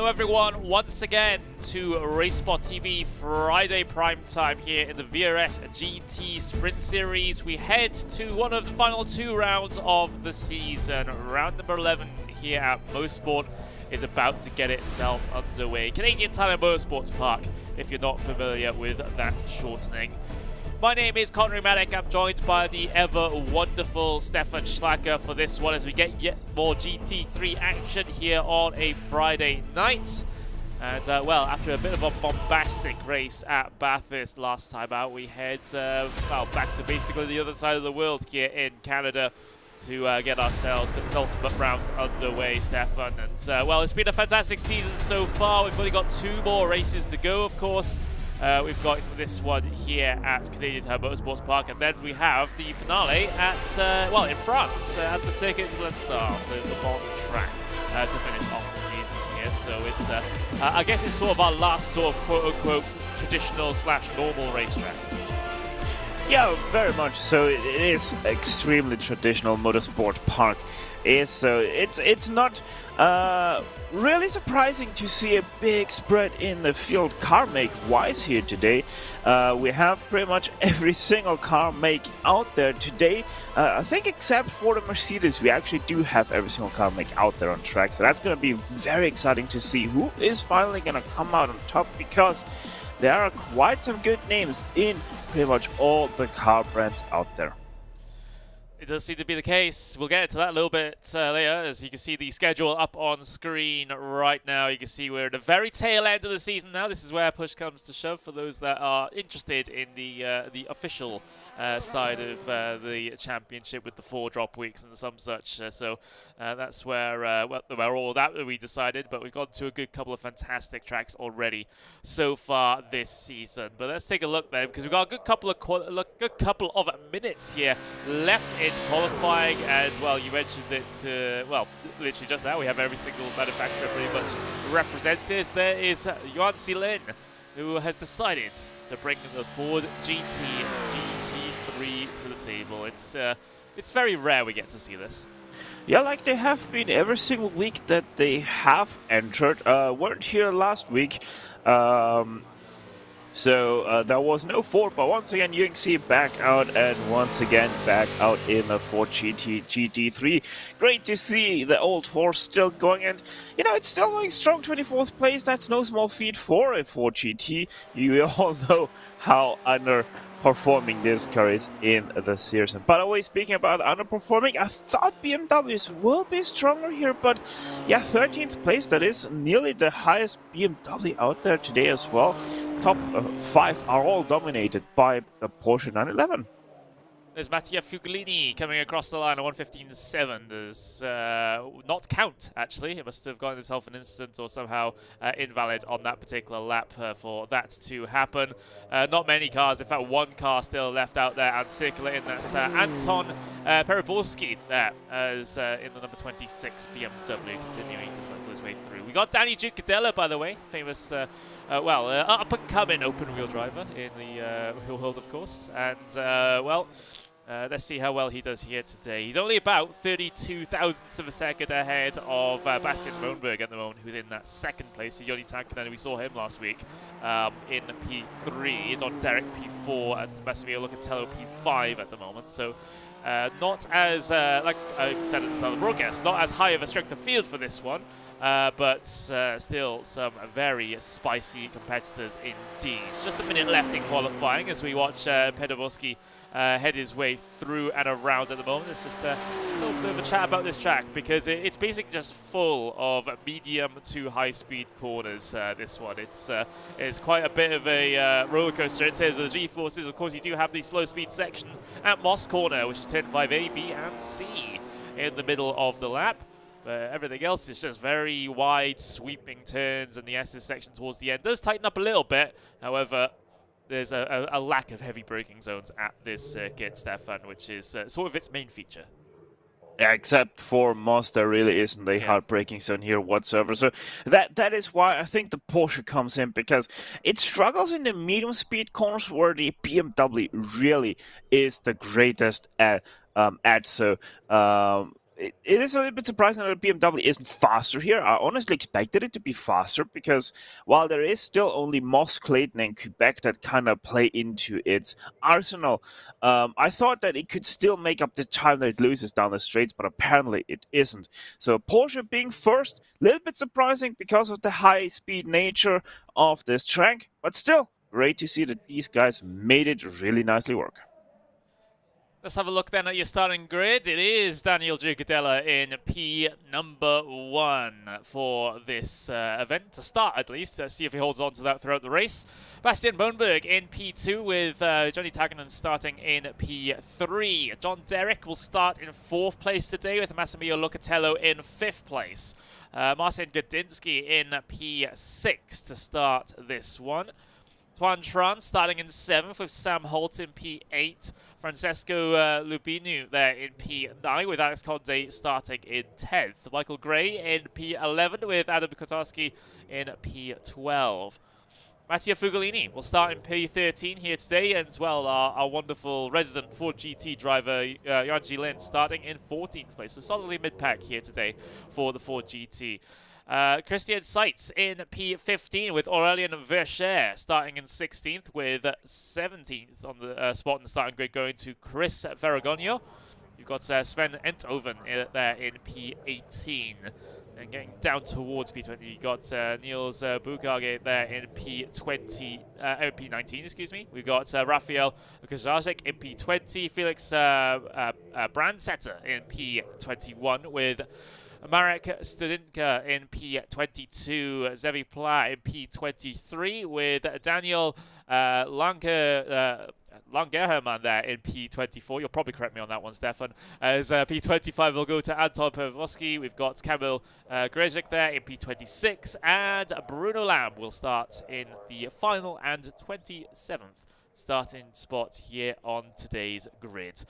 Hello everyone, once again to RaceSpotTV Friday prime time here in the VRS GT Sprint Series. We head to one of the final two rounds of the season. Round number 11 here at Mosport is about to get itself underway. Canadian Tire Motorsports Park, if you're not familiar with that shortening. My name is Connery Maddock. I'm joined by the ever wonderful Stefan Schlacker for this one as we get yet more GT3 action here on a Friday night. And well, after a bit of a bombastic race at Bathurst last time out, we head well, back to basically the other side of the world here in Canada to get ourselves the penultimate round underway, Stefan. And well, it's been a fantastic season so far. We've only got 2 more races to go, of course. We've got this one here at Canadian Tire Motorsports Park, and then we have the finale at, well, in France, at the Circuit de l'Essard, the Mont track, to finish off the season here. So it's, I guess it's sort of our last sort of quote-unquote traditional / normal racetrack. Yeah, very much so. It is extremely traditional motorsport park. So it's not really surprising to see a big spread in the field car make wise here today. We have pretty much every single car make out there today. I think except for the Mercedes, we actually do have every single car make out there on track. So that's going to be very exciting to see who is finally going to come out on top, because there are quite some good names in pretty much all the car brands out there. It does seem to be the case. We'll get into that a little bit later, as you can see the schedule up on screen right now. You can see we're at the very tail end of the season now. This is where push comes to shove for those that are interested in the official side of the championship with the 4 drop weeks and some such. So that's where all that we decided. But we've gone to a good couple of fantastic tracks already so far this season. But let's take a look then, because we've got a good couple of minutes here left in qualifying. And well, you mentioned it. Well, literally just now we have every single manufacturer pretty much represented. There is Johan Silin, who has decided to bring the Ford GT3 to the table. It's very rare we get to see this. Yeah, like they have been every single week that they have entered. Weren't here last week. So there was no Ford, but once again you can see back out, and once again back out in the Ford GT3. Great to see the old horse still going, and you know, it's still going strong. 24th place, that's no small feat for a Ford GT. You all know how underperforming this car is in the series. And by the way, speaking about underperforming, I thought BMWs will be stronger here, but yeah, 13th place, that is nearly the highest BMW out there today as well. Top 5 are all dominated by the Porsche 911. There's Mattia Fugolini coming across the line at 115.7. There's not count, actually. He must have gotten himself an incident or somehow invalid on that particular lap for that to happen. Not many cars, in fact, 1 car still left out there and circulating. That's Anton Periborski there, as in the number 26 BMW, continuing to cycle his way through. We got Danny Giucadella, by the way, famous well, up-and-coming open-wheel driver in the world, of course. And, well, let's see how well he does here today. He's only about 32 thousandths of a second ahead of Bastian Roenberg at the moment, who's in that 2nd place. He's Joni Tankanen, we saw him last week in P3. It's on Derek P4 and Massimiliano Locatello P5 at the moment. So not as, like I said at the start of the broadcast, not as high of a strength of field for this one. But still some very spicy competitors indeed. Just a minute left in qualifying as we watch Pedovoski head his way through and around at the moment. It's just a little bit of a chat about this track, because it's basically just full of medium to high speed corners, this one. It's quite a bit of a roller coaster in terms of the G-forces. Of course, you do have the slow speed section at Moss Corner, which is turn 5A, B and C in the middle of the lap. But everything else is just very wide, sweeping turns, and the S's section towards the end does tighten up a little bit. However, there's a lack of heavy braking zones at this circuit, Stefan, which is sort of its main feature. Yeah, except for Moss, there really isn't a hard braking zone here whatsoever. So that is why I think the Porsche comes in, because it struggles in the medium speed corners where the BMW really is the greatest at. So it is a little bit surprising that BMW isn't faster here. I honestly expected it to be faster because while there is still only Moss, Clayton, and Quebec that kind of play into its arsenal, I thought that it could still make up the time that it loses down the straights, but apparently it isn't. So Porsche being first, a little bit surprising because of the high-speed nature of this track, but still great to see that these guys made it really nicely work. Let's have a look then at your starting grid. It is Daniel Giugadella in P number 1 for this event, to start at least. See if he holds on to that throughout the race. Bastian Bohnberg in P2 with Johnny Taganen starting in P3. John Derrick will start in 4th place today with Massimiliano Locatello in 5th place. Marcin Gadinsky in P6 to start this one. Tuan Tran starting in 7th with Sam Holt in P8. Francesco Lubinu there in P9 with Alex Conde starting in 10th. Michael Gray in P11 with Adam Kotarski in P12. Mattia Fugolini will start in P13 here today, and as well our wonderful resident Ford GT driver Yanji Lin starting in 14th place. So solidly mid-pack here today for the Ford GT. Christian Seitz in P15 with Aurelien Vercher starting in 16th with 17th on the spot in the starting grid going to Chris Ferragonio. You've got Sven Enthoven there in P18. And getting down towards P20, you've got Niels Bukage there in P19, excuse me. We've got Rafael Kazajic in P20, Felix Brandsetter in P21 with Marek Studinka in P22, Zevi Pla in P23 with Daniel Langerherman there in P24. You'll probably correct me on that one, Stefan. As P25 will go to Anton Pavlovsky. We've got Kamil Grezik there in P26, and Bruno Lamb will start in the final and 27th starting spot here on today's grid.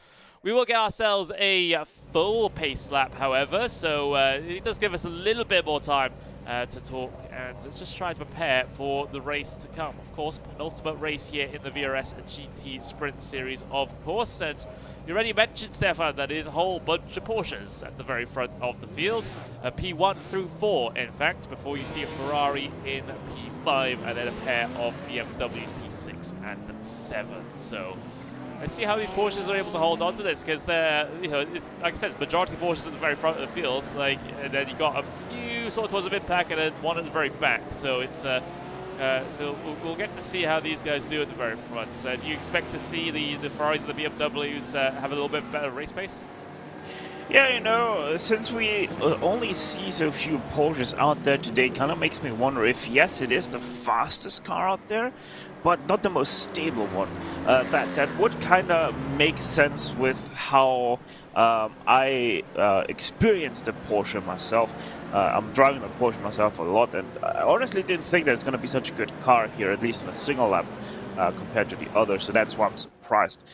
We will get ourselves a full pace lap, however, so it does give us a little bit more time to talk and just try to prepare for the race to come. Of course, penultimate race here in the VRS GT Sprint Series, of course, and you already mentioned, Stefan, that it is a whole bunch of Porsches at the very front of the field. P1 through 4, in fact, before you see a Ferrari in P5 and then a pair of BMWs P6 and 7. So let's see how these Porsches are able to hold on to this, because they're, it's, like I said, it's majority Porsches at the very front of the field, and then you got a few sort of towards the mid-pack and then one at the very back. So it's so we'll get to see how these guys do at the very front. Do you expect to see the Ferraris and the BMWs have a little bit better race pace? Yeah, since we only see so few Porsches out there today, kind of makes me wonder if, yes, it is the fastest car out there, but not the most stable one. That would kind of make sense with how I experienced the Porsche myself. I'm driving the Porsche myself a lot, and I honestly didn't think that it's going to be such a good car here, at least in a single lap, compared to the others, so that's why I'm surprised.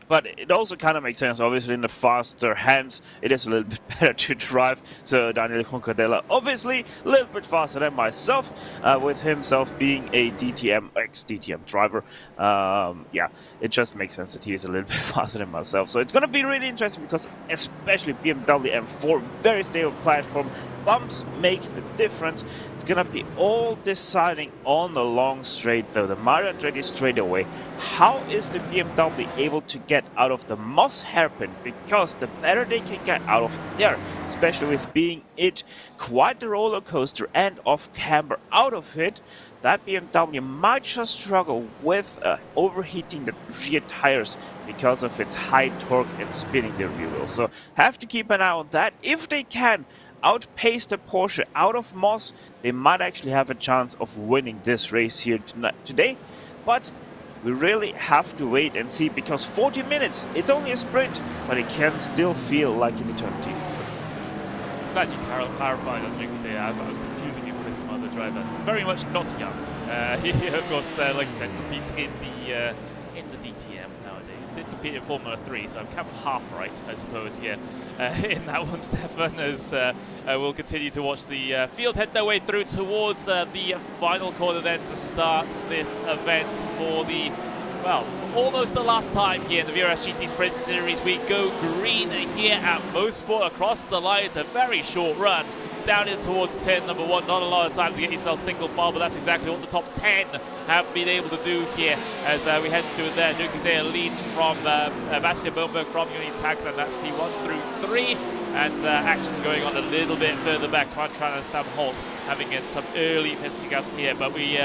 But it also kind of makes sense. Obviously, in the faster hands, it is a little bit better to drive. So Daniel Giugadella, obviously, a little bit faster than myself, with himself being a ex-DTM driver. Yeah, it just makes sense that he is a little bit faster than myself. So it's going to be really interesting because especially BMW M4, very stable platform. Bumps make the difference. It's gonna be all deciding on the long straight, though. The Mario Andretti straightaway. How is the BMW able to get out of the Moss hairpin? Because the better they can get out of there, especially with being it quite the roller coaster and off camber out of it, that BMW might just struggle with overheating the rear tires because of its high torque and spinning the rear wheels. So have to keep an eye on that. If they can outpace the Porsche out of Moss, they might actually have a chance of winning this race here today. But we really have to wait and see, because 40 minutes, it's only a sprint, but it can still feel like an eternity. Glad you clarified on Giugadella. I thought I was confusing him with some other driver. Very much not young. He, of course, like I said, competes in the DTM nowadays. Did compete in Formula 3, so I'm kind of half right, I suppose, here in that one, Stefan, as we'll continue to watch the field head their way through towards the final corner then to start this event for the, well, almost the last time here in the VRS GT Sprint Series. We go green here at Mosport across the line. It's a very short run down in towards turn number 1. Not a lot of time to get yourself single file, but that's exactly what the top 10 have been able to do here as we head through there. Ducatea leads from Bastian Bohnberg from Unitag, and that's P1 through 3. And action going on a little bit further back. Tuan Tran and Sam Holt having some early fisticuffs here, but we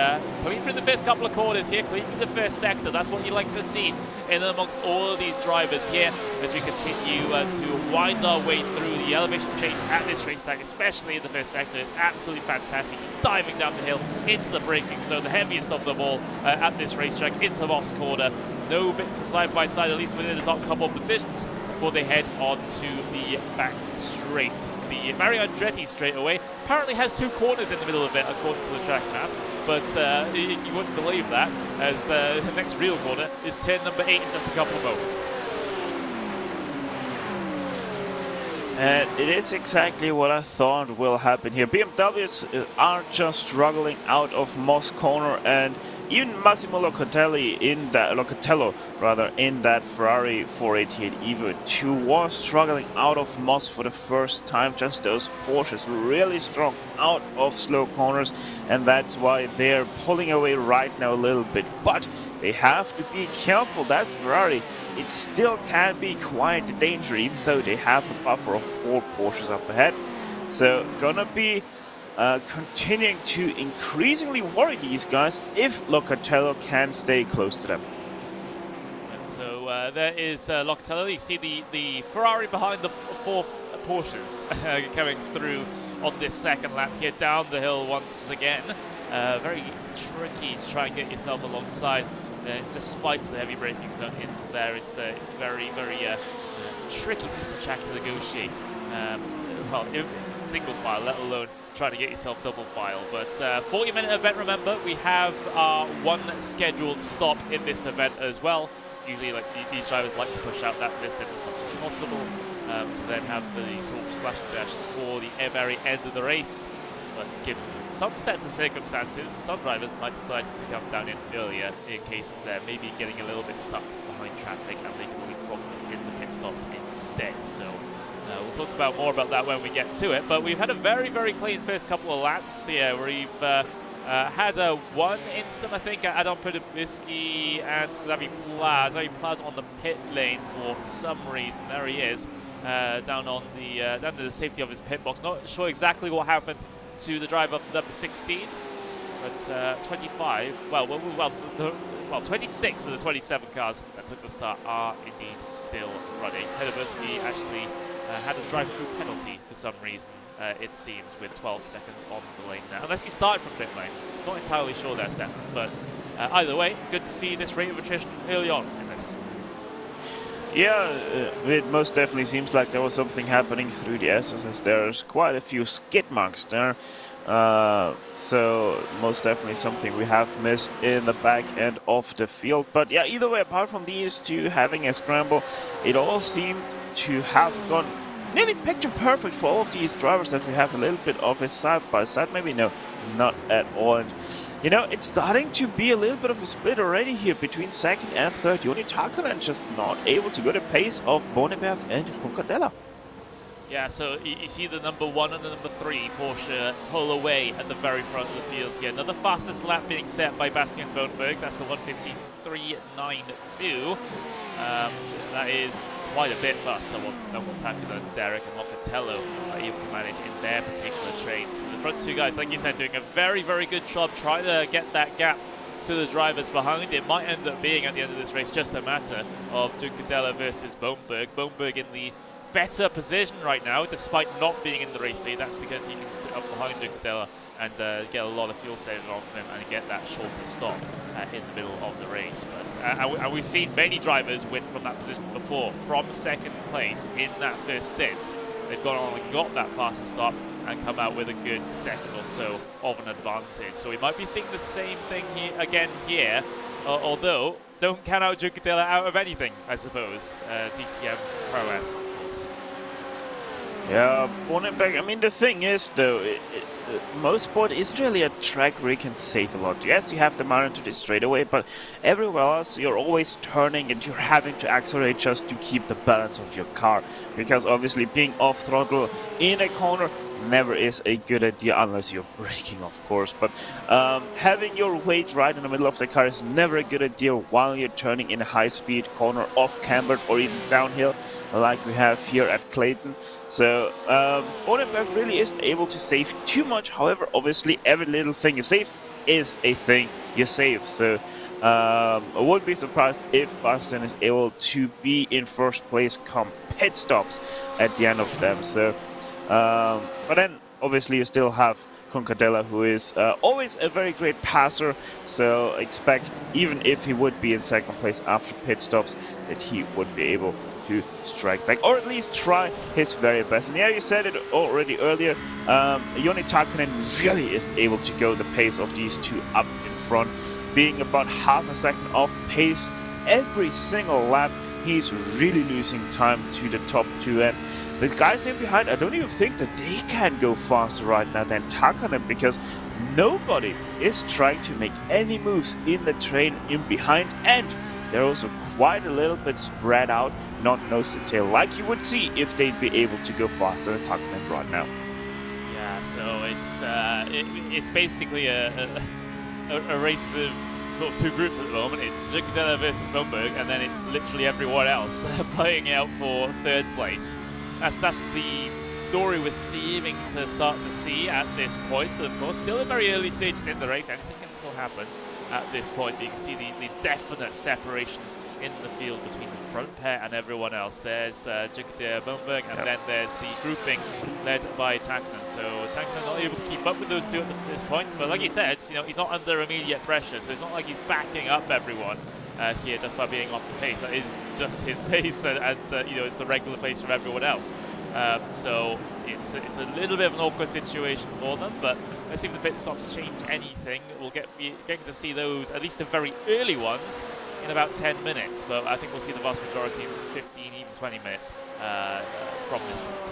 clean through the first couple of corners here, clean through the first sector. That's what you like to see in amongst all of these drivers here as we continue to wind our way through the elevation change at this racetrack, especially in the first sector. It's absolutely fantastic. He's diving down the hill into the braking zone, the heaviest of them all at this racetrack, into Moss Corner. No bits of side by side, at least within the top couple of positions, before they head on to the back straight. This is the Mario Andretti straightaway. Apparently has 2 corners in the middle of it, according to the track map. But you wouldn't believe that, as the next real corner is turn number 8 in just a couple of moments. And it is exactly what I thought will happen here. BMWs are just struggling out of Moss Corner, and even Massimo Locatello in that Ferrari 488 Evo 2 was struggling out of Moss for the first time. Just those Porsches really strong out of slow corners, and that's why they're pulling away right now a little bit. But they have to be careful. That Ferrari, it still can be quite a danger, even though they have a buffer of 4 Porsches up ahead. So gonna be continuing to increasingly worry these guys if Locatello can stay close to them. And so there is Locatello. You see the Ferrari behind the 4 Porsches coming through on this second lap here, down the hill once again. Very tricky to try and get yourself alongside. Despite the heavy braking zone into there, it's very, very tricky piece of track to negotiate. Well, single file, let alone trying to get yourself double file. But 40-minute event, remember, we have our 1 scheduled stop in this event as well. Usually, like these drivers like to push out that first stint as much as possible to then have the sort of splash and dash for the very end of the race. But given some sets of circumstances, some drivers might decide to come down in earlier in case they're maybe getting a little bit stuck behind traffic and they can leapfrog in the pit stops instead. So we'll talk about more about that when we get to it. But we've had a very, very clean first couple of laps here. We've had one instant, I think, Adam Podobiski and Xavi Plaz. Xavi Plaz on the pit lane for some reason. There he is, down to the safety of his pit box. Not sure exactly what happened to the driver number 16, but 25. Well, 26 of the 27 cars that took the start are indeed still running. Podobiski actually had a drive-through penalty for some reason, it seems, with 12 seconds on the lane now. Unless he started from pit lane. Not entirely sure there, Stefan, but either way, good to see this rate of attrition early on in this. Yeah, it most definitely seems like there was something happening through the SSS. There's quite a few skid marks there. So most definitely something we have missed in the back end of the field. But yeah, either way, apart from these two having a scramble, it all seemed to have gone nearly picture perfect for all of these drivers that we have a little bit of a side by side. Maybe no, not at all. And you know, it's starting to be a little bit of a split already here between second and third. Joni Tarkonen just not able to go the pace of Boneberg and Roncadella. Yeah, so you see the number 1 and the number 3 Porsche pull away at the very front of the field here. Another fastest lap being set by Bastian Bohnberg. That's a 1:53.92. That is quite a bit faster than what Tarkonen, Derek and Locatello are able to manage in their particular train. So the front 2 guys, like you said, doing a very, very good job trying to get that gap to the drivers behind. It might end up being, at the end of this race, just a matter of Ducadella versus Bohnberg. Bohnberg in the better position right now, despite not being in the race lead. That's because he can sit up behind Ducadella and get a lot of fuel saving off him and get that shorter stop in the middle of the race. But and we've seen many drivers win from that position before, from second place in that first stint. They've gone on and got that faster stop and come out with a good second or so of an advantage. So we might be seeing the same thing again here, although don't count out Ducadella out of anything, I suppose. DTM prowess, of course. Yeah, Boneberg, I mean, the thing is, though, Mosport isn't really a track where you can save a lot. Yes, you have the mountain to the straightaway, but everywhere else you're always turning and you're having to accelerate just to keep the balance of your car. Because obviously being off throttle in a corner never is a good idea unless you're braking, of course. But having your weight right in the middle of the car is never a good idea while you're turning in a high-speed corner off cambered or even downhill, like we have here at Clayton. So Odenberg really isn't able to save too much. However, obviously every little thing you save is a thing you save. So I wouldn't be surprised if Bastian is able to be in first place come pit stops at the end of them. So but then obviously you still have Concadella, who is always a very great passer, so expect, even if he would be in second place after pit stops, that he would be able to strike back, or at least try his very best. And yeah, you said it already earlier, Joni Takkonen really is able to go the pace of these two up in front, being about half a second off pace every single lap. He's really losing time to the top two, and the guys in behind, I don't even think that they can go faster right now than Takkonen, because nobody is trying to make any moves in the train in behind, and they're also quite a little bit spread out, not nose to tail, like you would see if they'd be able to go faster than Takkonen right now. Yeah, so it's basically a race of sort of two groups at the moment. It's Junkadella versus Lundberg, and then it's literally everyone else fighting out for third place. That's the story we're seeming to start to see at this point, but of course still at very early stages in the race. Anything can still happen at this point. You can see the definite separation in the field between the front pair and everyone else. There's Junkadella Lundberg, and then there's the grouping led by Takkonen. So Takkonen not able to keep up with those two at this point, but like he said, you know, he's not under immediate pressure, so it's not like he's backing up everyone here just by being off the pace. That is just his pace, and you know, it's a regular pace from everyone else. So it's a little bit of an awkward situation for them, but let's see if the pit stops change anything. We'll get to see those, at least the very early ones, in about 10 minutes, but I think we'll see the vast majority in 15, even 20 minutes from this point.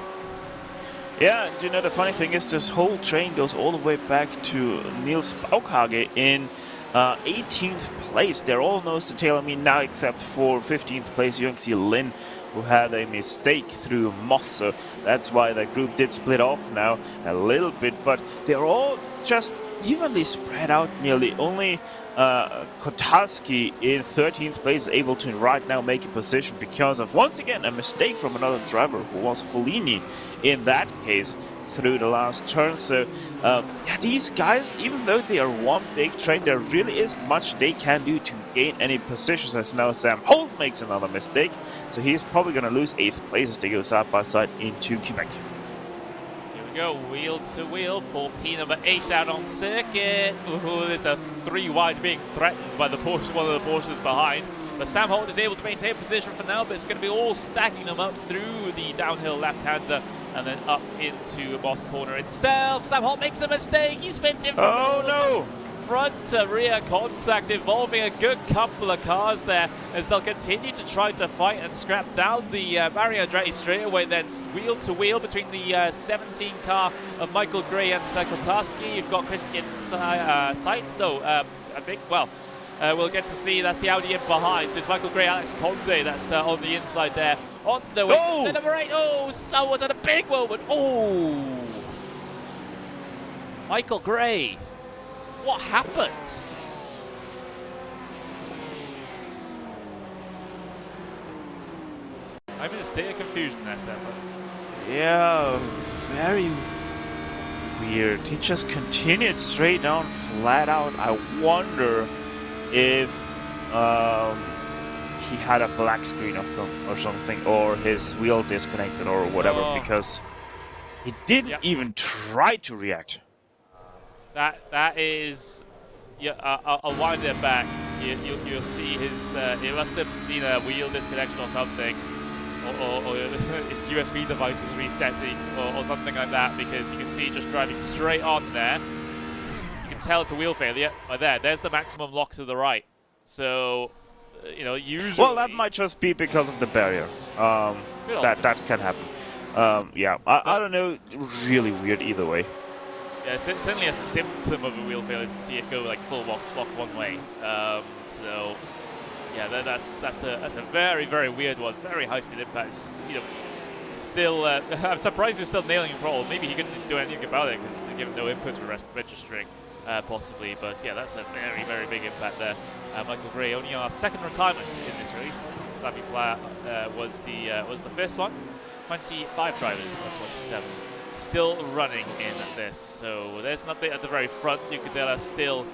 Yeah, you know, the funny thing is this whole train goes all the way back to Niels Baukhage in 18th place. They're all nose to tail, I mean, now except for 15th place Youngsi Lin, who had a mistake through Moss, so that's why the group did split off now a little bit, but they're all just evenly spread out nearly. Only Kotarski in 13th place is able to right now make a position because of, once again, a mistake from another driver, who was Follini in that case, through the last turn. So yeah, these guys, even though they are one big train, there really isn't much they can do to gain any positions, as now Sam Holt makes another mistake, so he's probably going to lose 8th place as they go side by side into Quebec. Here we go, wheel to wheel for P number 8 out on circuit. Ooh, there's a 3 wide being threatened by the Porsche, one of the Porsches behind. But Sam Holt is able to maintain position for now, but it's going to be all stacking them up through the downhill left-hander and then up into Moss corner itself. Sam Holt makes a mistake. He spins in from front to rear contact, involving a good couple of cars there, as they'll continue to try to fight and scrap down the Mario Andretti straightaway. Then wheel to wheel between the 17 car of Michael Gray and Kotarski. You've got Christian Seitz, though, I think, well, we'll get to see. That's the Audi in behind. So it's Michael Gray, Alex Conde that's on the inside there. On the way to number 8. Oh, someone's had a big moment. Oh, Michael Gray. What happened? I'm in a state of confusion there, Stefan. Yeah, very weird. He just continued straight down, flat out. I wonder if he had a black screen of them or something, or his wheel disconnected or whatever, because he didn't even try to react. That is, yeah. I'll wind it back. You'll see his. It must have been a wheel disconnection or something, or his USB device is resetting or something like that, because you can see just driving straight on there. You can tell it's a wheel failure. Right there's the maximum lock to the right. So, you know, usually. Well, that might just be because of the barrier. That can happen. Yeah, I don't know. Really weird either way. Yeah, it's certainly a symptom of a wheel failure to see it go like full block one way. So yeah, that's a very, very weird one. Very high speed impacts. You know, still I'm surprised you're still nailing control. Maybe he couldn't do anything about it because given no inputs were registering, possibly. But yeah, that's a very, very big impact there. Michael Gray, only our second retirement in this race. Sami Player was the first one. 25 drivers of 27 still running in this. So there's an update at the very front. Yucadella still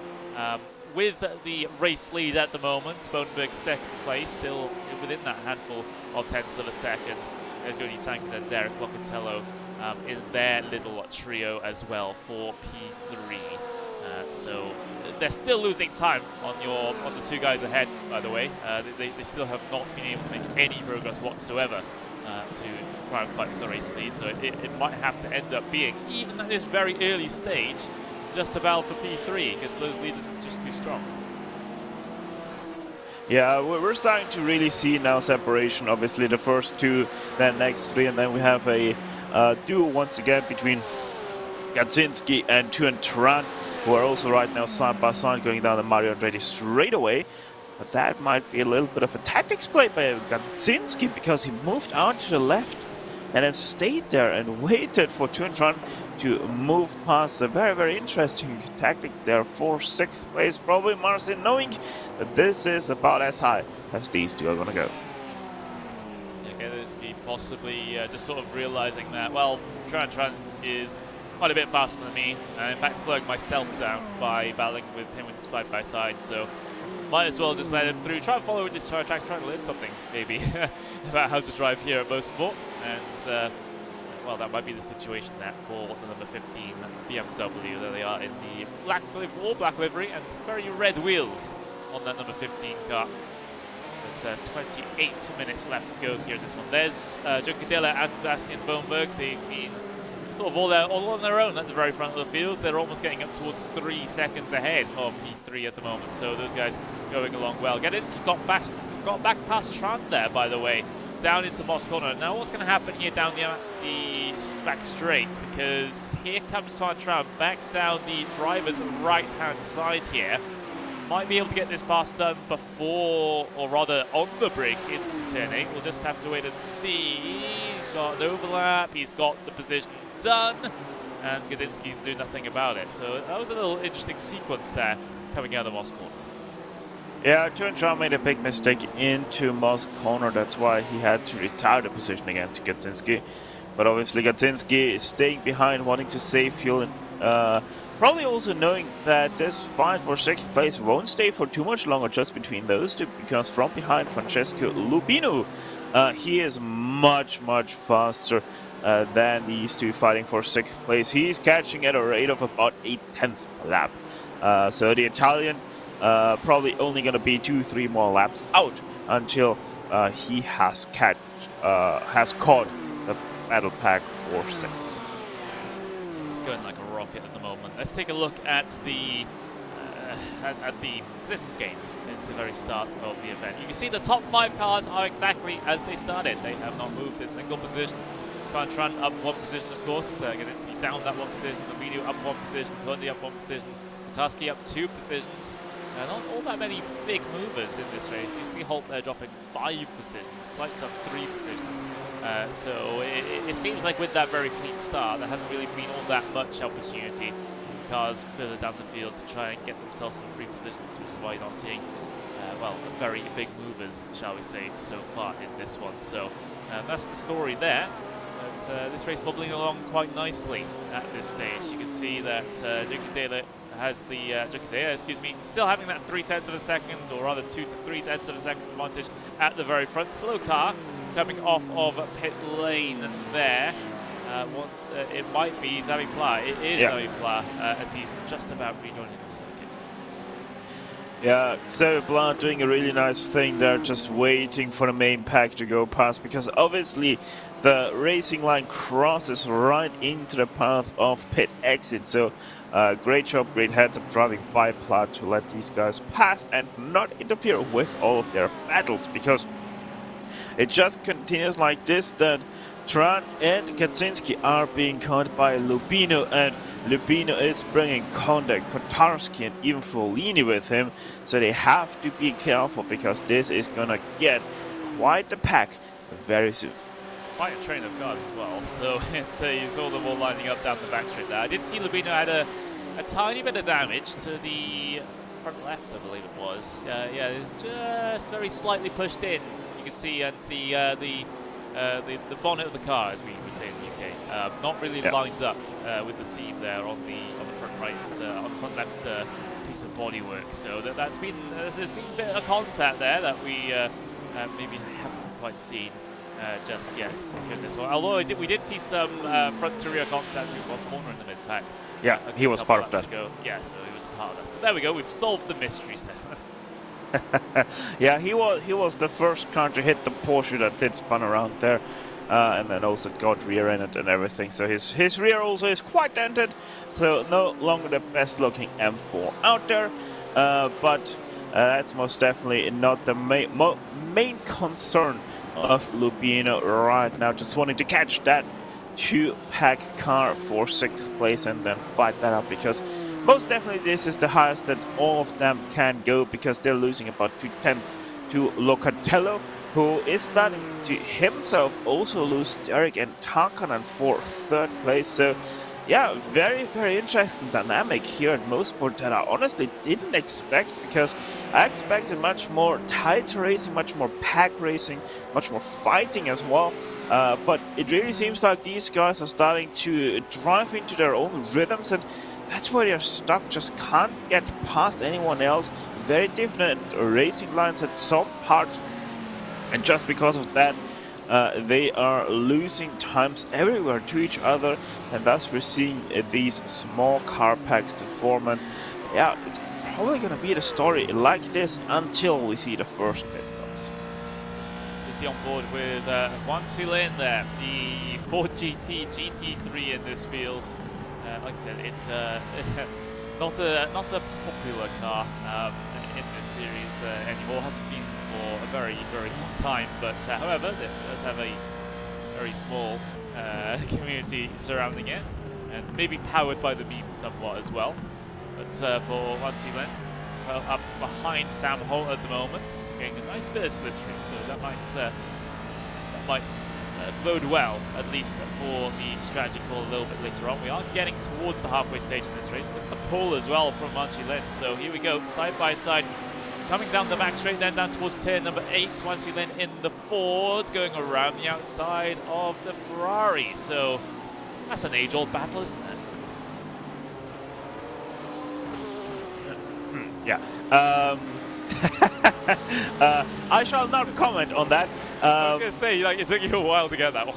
with the race lead at the moment. Bonenberg second place, still within that handful of tenths of a second. There's Yoni Tankin and Derek Locatello in their little trio as well for P3. So they're still losing time on the two guys ahead, by the way. They still have not been able to make any progress whatsoever to try and fight for the race lead. So it might have to end up being, even at this very early stage, just a battle for P3 because those leaders are just too strong. Yeah, we're starting to really see now separation. Obviously, the first two, then next three, and then we have a duel once again between Gadzinski and Tuan Tran, who are also right now side by side going down the Mario Andretti straightaway. But that might be a little bit of a tactics play by Gadzinski because he moved out to the left and then stayed there and waited for Tuan Tran to move past. A very, very interesting tactics there for 6th place. Probably Marcin knowing that this is about as high as these two are going to go. Yeah, Gadzinski possibly just sort of realizing that, well, Tran is quite a bit faster than me, and in fact slowing myself down by battling with him side by side, so might as well just let him through. Try and follow with this tracks, try and learn something, maybe, about how to drive here at Mosport, and well, that might be the situation there for the number 15 BMW. There they are in the all black livery and very red wheels on that number 15 car. It's 28 minutes left to go here in this one. There's Junkadilla and Bastian Bohnberg. They've been sort of all on their own at the very front of the field. They're almost getting up towards 3 seconds ahead of P3 at the moment. So those guys going along well. Gadzinski got back past Tran there, by the way, down into Moss Corner. Now what's going to happen here down the back straight? Because here comes Tuan Tran back down the driver's right-hand side here. Might be able to get this pass done before, or rather on the brakes into turn 8. We'll just have to wait and see. He's got an overlap, he's got the position done, and Gadzinski can do nothing about it. So that was a little interesting sequence there coming out of Moss Corner. Yeah, Tuan Tran made a big mistake into Moss Corner. That's why he had to retire the position again to Gadzinski. But obviously Gadzinski is staying behind, wanting to save fuel, and probably also knowing that this fight for 6th place won't stay for too much longer just between those two, because from behind Francesco Lubino, he is much faster than these two fighting for 6th place. He's catching at a rate of about 1/10 lap. So the Italian probably only going to be 2-3 more laps out until he has caught the battle pack for 6th. It's going like a rocket at the moment. Let's take a look at the positions gained since the very start of the event. You can see the top 5 cars are exactly as they started. They have not moved a single position. Tuan Tran up 1 position, of course. Gadzinski down that 1 position. Lubino up 1 position. Kondi up 1 position. Kotarski up 2 positions. Not all that many big movers in this race. You see Holt there dropping 5 positions. Seitz up 3 positions. So it seems like with that very clean start, there hasn't really been all that much opportunity for cars further down the field to try and get themselves some free positions, which is why you're not seeing, well, very big movers, shall we say, so far in this one. So that's the story there. But this race bubbling along quite nicely at this stage. You can see that Junkadilla has the still having that 3/10 of a second, or rather 2 to 3/10 of a second advantage at the very front. Slow car coming off of pit lane there. It might be Xavi Pla. It is Xavi Pla as he's just about rejoining the circuit. Yeah, Xavi Pla doing a really nice thing there, just waiting for the main pack to go past, because obviously the racing line crosses right into the path of pit exit. So great job, great heads-up driving by Pla to let these guys pass and not interfere with all of their battles, because it just continues like this, that Tran and Kaczynski are being caught by Lubino, and Lubino is bringing Konda, Kotarski, and even Follini with him, so they have to be careful because this is gonna get quite the pack very soon. Quite a train of cars as well, so it's you saw them all lining up down the back straight there. I did see Lubino had a tiny bit of damage to the front left, I believe it was. Yeah, it's just very slightly pushed in. You can see and the bonnet of the car, as we say in the UK, not really lined up with the seam there on the front right, on the front left piece of bodywork. So there's been a bit of contact there that we maybe haven't quite seen just yet in this one. Although we did see some front to rear contact through Cross Corner in the mid pack. Yeah, he was part of that. Yeah, so he was a part of that. So there we go. We've solved the mystery, Stefan. Yeah, he was the first car to hit the Porsche that did spun around there, and then also got rear-ended and everything. So his rear also is quite dented, so no longer the best-looking M4 out there. But that's most definitely not the main concern of Lubino right now. Just wanting to catch that 2-pack car for 6th place and then fight that up, because most definitely this is the highest that all of them can go, because they're losing about 2/10 to Locatello, who is starting to himself also lose Derek and Tarkanen for 3rd place. So yeah, very, very interesting dynamic here at Mosport that I honestly didn't expect, because I expected much more tight racing, much more pack racing, much more fighting as well. But it really seems like these guys are starting to drive into their own rhythms, and that's where they're stuck, just can't get past anyone else. Very different racing lines at some part, and just because of that, they are losing times everywhere to each other, and thus we're seeing these small car packs to form. And yeah, it's probably going to be the story like this until we see the first pit stops. Is he on board with Juan Silén there, the Ford GT GT3 in this field? Like I said, it's not a popular car in this series anymore. Hasn't been for a very, very long time. But however, it does have a very small community surrounding it, and maybe powered by the memes somewhat as well. But for Juan Silén, up behind Sam Holt at the moment, getting a nice bit of slipstream, so that might bode well, at least for the strategy call a little bit later on. We are getting towards the halfway stage in this race. Look at the pull as well from Juan Silén. So here we go, side by side, coming down the back straight, then down towards turn number 8. Juan Silén in the Ford, going around the outside of the Ferrari. So that's an age-old battle, isn't it? Yeah. I shall not comment on that. I was going to say, like, it took you a while to get that one.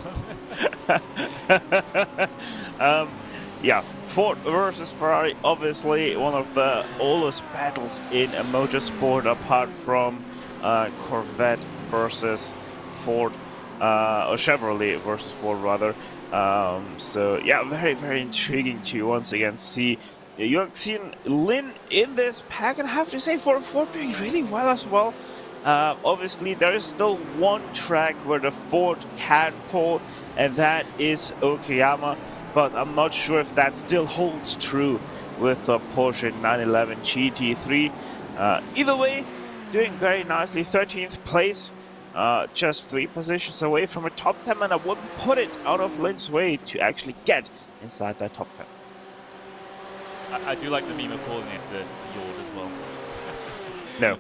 Yeah, Ford versus Ferrari, obviously one of the oldest battles in a motorsport, apart from Corvette versus Ford, or Chevrolet versus Ford rather. So yeah, very, very intriguing to once again see Joachim Lin in this pack, and I have to say Ford doing really well as well. Obviously there is still one track where the Ford can pull, and that is Okayama, but I'm not sure if that still holds true with the Porsche 911 GT3. Either way, doing very nicely, 13th place, just 3 positions away from a top 10, and I wouldn't put it out of Lin's way to actually get inside that top 10. I do like the meme of calling it the Fjord as well. No.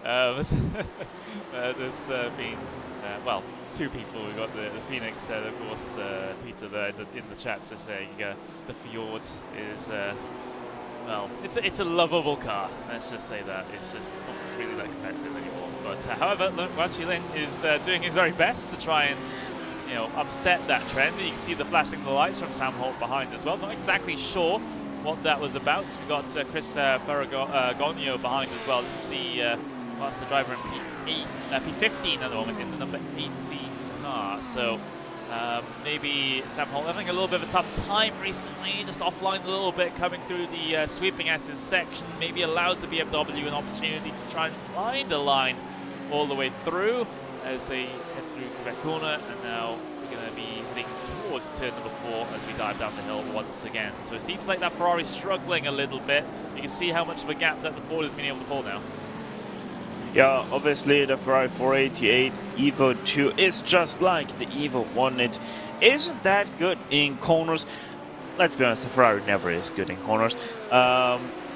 There's been, well, 2 people. We've got the Phoenix, of course, Peter there in the chat, so saying the Fjord is, well, it's a lovable car. Let's just say that. It's just not really that competitive anymore. But however, Juan Silén is doing his very best to try and, you know, upset that trend. You can see the flashing the lights from Sam Holt behind as well. Not exactly sure what that was about. We've got Chris Ferragonio behind as well. This is the master driver in P15 at the moment in the number 18 car. So maybe Sam Holt having a little bit of a tough time recently, just offline a little bit, coming through the sweeping S's section. Maybe allows the BMW an opportunity to try and find a line all the way through as they head through Quebec corner, and now we're going to be heading towards turn number 4 as we dive down the hill once again. So it seems like that Ferrari's struggling a little bit. You can see how much of a gap that the Ford has been able to pull now. Yeah, obviously the Ferrari 488 Evo 2 is just like the Evo 1. It isn't that good in corners. Let's be honest, the Ferrari never is good in corners.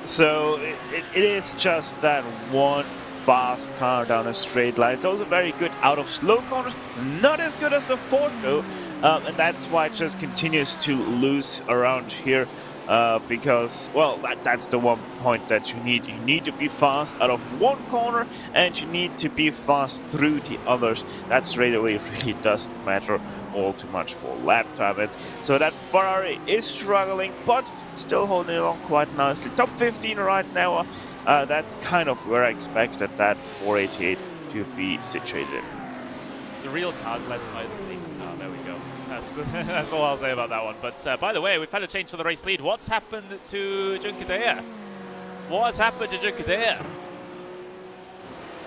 So it is just that one fast car down a straight line. It's also very good out of slow corners, not as good as the Ford though, and that's why it just continues to lose around here. Because, well, that's the one point that you need. You need to be fast out of one corner, and you need to be fast through the others. That straight away really doesn't matter all too much for lap time. And so that Ferrari is struggling, but still holding along quite nicely. Top 15 right now. That's kind of where I expected that 488 to be situated. The real car's led by the fleet car. There we go. That's all I'll say about that one. But by the way, we've had a change for the race lead. What's happened to Junqueira? What has happened to Junqueira?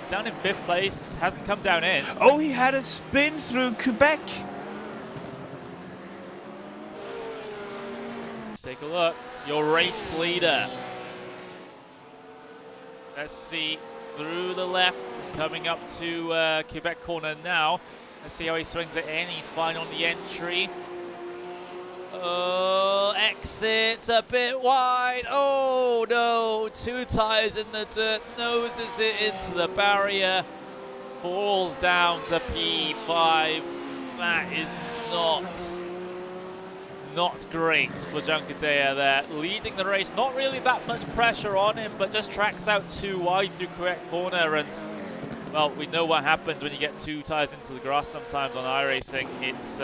He's down in 5th place. Hasn't come down in. Oh, he had a spin through Quebec. Let's take a look. Your race leader. Let's see. Through the left. He's coming up to Quebec corner now. Let's see how he swings it in. He's fine on the entry. Oh, exits a bit wide. Oh no, 2 tyres in the dirt. Noses it into the barrier. Falls down to P5. That is not great for Junqueira there. Leading the race, not really that much pressure on him, but just tracks out too wide through correct corner. And well, we know what happens when you get 2 tyres into the grass sometimes on iRacing. It's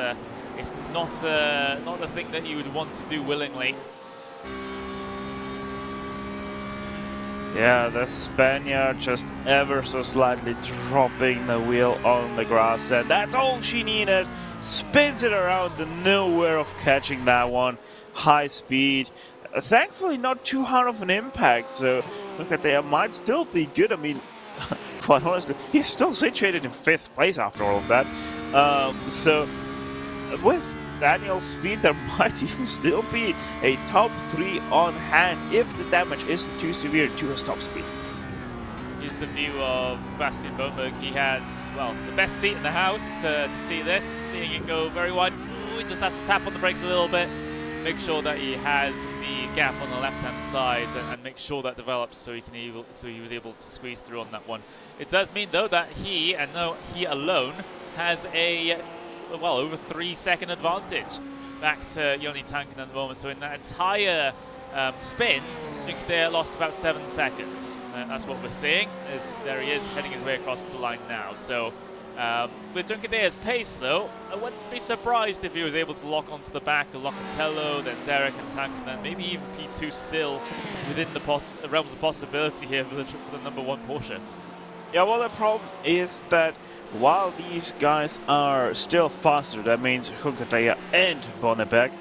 not a thing that you would want to do willingly. Yeah, the Spaniard just ever so slightly dropping the wheel on the grass, and that's all she needed. Spins it around, nowhere of catching that one. High speed. Thankfully not too hard of an impact, so Junqueira might still be good. I mean, quite honestly, he's still situated in 5th place after all of that. So with Daniel's speed, there might even still be a top 3 on hand if the damage isn't too severe to his top speed. Here's the view of Bastian Bohnberg. He has, well, the best seat in the house to see this, seeing it go very wide. Ooh, he just has to tap on the brakes a little bit, make sure that he has the gap on the left-hand side, and make sure that develops so he was able to squeeze through on that one. It does mean though that he, and no, he alone, has a over 3-second advantage back to Joni Tanken at the moment. So in that entire spin, Junqueira lost about 7 seconds. That's what we're seeing. There he is, heading his way across the line now. So with Junqueira's pace, though, I wouldn't be surprised if he was able to lock onto the back of Locatello, then Derek and Tanken, then maybe even P2 still within the realms of possibility here for the number 1 Porsche. Yeah, well, the problem is that while these guys are still faster, that means Junqueira and Bohnberg,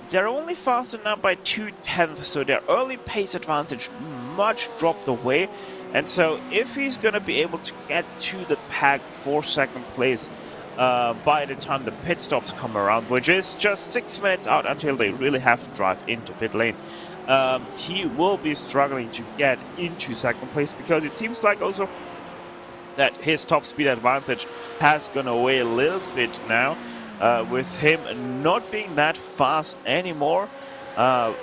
they're only faster now by 0.2, so their early pace advantage much dropped away. And so if he's going to be able to get to the pack for 2nd place by the time the pit stops come around, which is just 6 minutes out until they really have to drive into pit lane, he will be struggling to get into 2nd place, because it seems like also that his top speed advantage has gone away a little bit now, with him not being that fast anymore.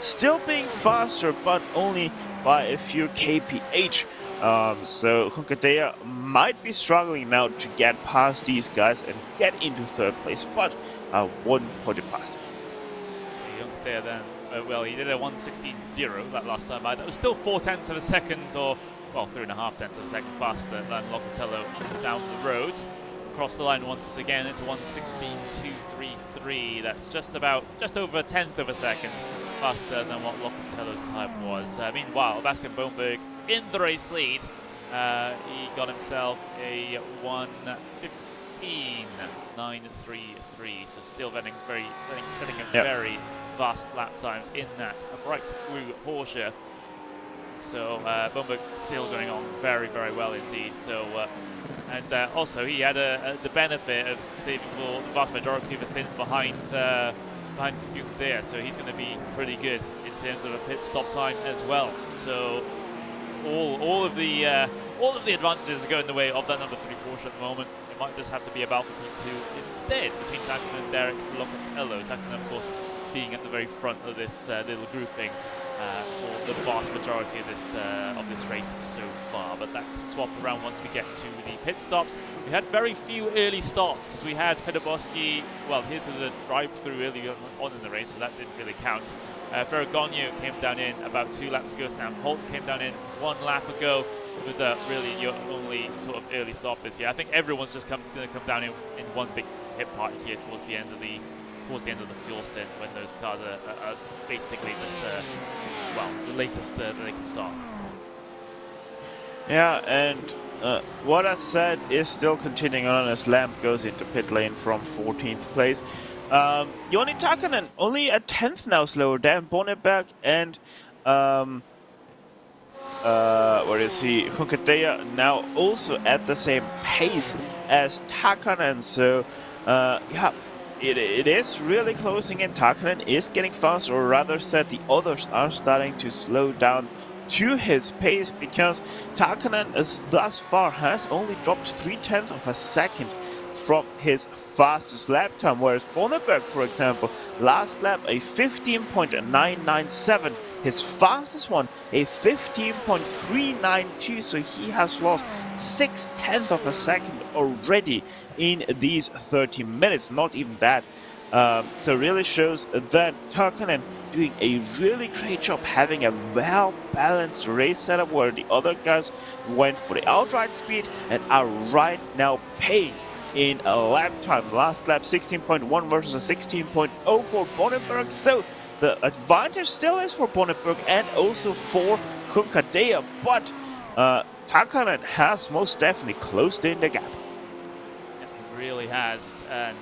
Still being faster, but only by a few kph. So Junqueira might be struggling now to get past these guys and get into 3rd place, but one podium pass. Junqueira then, well, he did a 1:16.0 that last time. That was still 0.4 of a second, or well, 3.5 of a second faster than Locatello down the road. Across the line once again, it's a 1:16.233. That's just over 1/10 of a second faster than what Locatello's time was. Meanwhile, Bastian Bohnberg in the race lead. He got himself a 1:15.933. So still setting a very fast lap times in that bright blue Porsche. So Bumberg still going on very, very well indeed. So and also he had the benefit of saving for the vast majority of the stint behind Yunkdea, so he's going to be pretty good in terms of a pit stop time as well. So all of the advantages are going the way of that number 3 Porsche at the moment. It might just have to be about for P2 instead between Takana and Derek Locatello. Takana, of course, being at the very front of this little grouping for the vast majority of this race so far, but that can swap around once we get to the pit stops. We had very few early stops. We had Pedoboski, well, his was a drive-through early on in the race, so that didn't really count. Ferragonio came down in about 2 laps ago. Sam Holt came down in 1 lap ago. It was really your only sort of early stop this year. I think everyone's just going to come down in one big hit part here towards the end of the fuel stint, when those cars are basically just well, the latest that they can start. Yeah, and what I said is still continuing on as Lamb goes into pit lane from 14th place. Joni Takanen only a 10th now slower than Bonneberg and where is he? Hunkadea now also at the same pace as Takanen. So yeah, it is really closing in. Takanen is getting faster, or rather said, the others are starting to slow down to his pace, because Takanen thus far has only dropped 0.3 of a second from his fastest lap time, whereas Bonneberg, for example, last lap a 15.997, his fastest one a 15.392, so he has lost 0.6 of a second already in these 30 minutes, not even that. So really shows that Takanen doing a really great job having a well-balanced race setup, where the other guys went for the outright speed and are right now paying in a lap time. Last lap 16.1 versus a 16.0 for Bonneberg, so the advantage still is for Bonneberg and also for Kunkadea, but Takanen has most definitely closed in the gap. It really has, and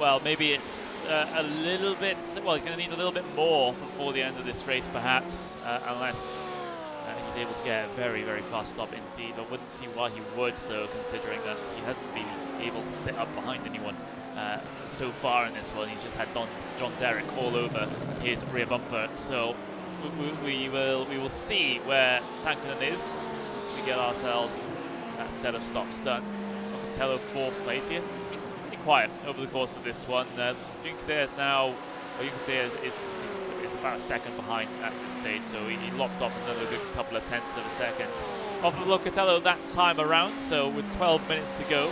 well, maybe it's a little bit, well, he's going to need a little bit more before the end of this race perhaps, unless he's able to get a very, very fast stop indeed. I wouldn't see why he would, though, considering that he hasn't been able to sit up behind anyone so far in this one. He's just had John Derrick all over his rear bumper. So we will see where Tankonen is once we get ourselves that set of stops done. Locatello 4th place. He's pretty quiet over the course of this one. Junkadea is now, Junkadea is about a second behind at this stage, so he lopped off another good couple of tenths of a second off of Locatello that time around. So with 12 minutes to go,